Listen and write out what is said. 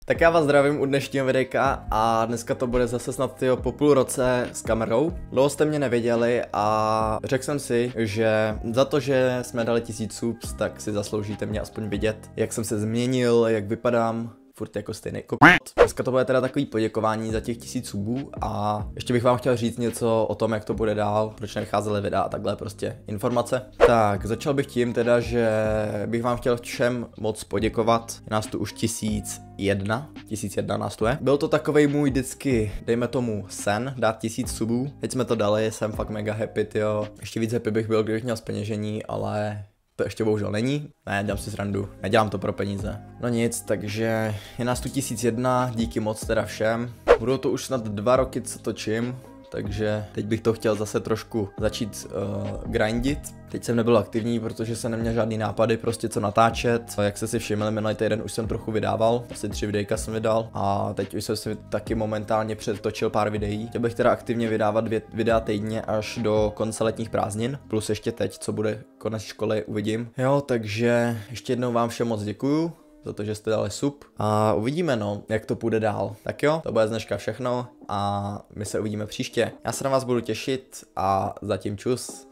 Tak já vás zdravím u dnešního videjka a dneska to bude zase snad po půl roce s kamerou. Dlouho jste mě nevěděli a řekl jsem si, že za to, že jsme dali 1000 subs, tak si zasloužíte mě aspoň vidět, jak jsem se změnil, jak vypadám. Furt jako stejný kokot. Dneska to bude teda takový poděkování za těch 1000 subů a ještě bych vám chtěl říct něco o tom, jak to bude dál, proč nevycházely videa a takhle prostě informace. Tak, začal bych tím teda, že bych vám chtěl všem moc poděkovat. Je nás tu už 1001 nás tu je. Byl to takovej můj vždycky, dejme tomu sen, dát 1000 subů. Teď jsme to dali, jsem fakt mega happy, jo. Ještě víc happy bych byl, kdybych měl zpeněžení, ale to ještě bohužel není. Ne, dělám si srandu, nedělám to pro peníze. No nic, takže je nás tu 1001, díky moc teda všem. Budou to už snad 2 roky, co točím, takže teď bych to chtěl zase trošku začít grindit. Teď jsem nebyl aktivní, protože jsem neměl žádný nápady, prostě co natáčet. Jak jste si všimli, minulý týden už jsem trochu vydával, asi 3 videjka jsem vydal a teď už jsem si taky momentálně předtočil pár videí. Chtěl bych teda aktivně vydávat 2 videa týdně až do konce letních prázdnin, plus ještě teď, co bude konec školy, uvidím. Jo, takže ještě jednou vám všem moc děkuju za to, že jste dali sub a uvidíme no, jak to půjde dál. Tak jo, to bude z dneška všechno a my se uvidíme příště. Já se na vás budu těšit a zatím čus.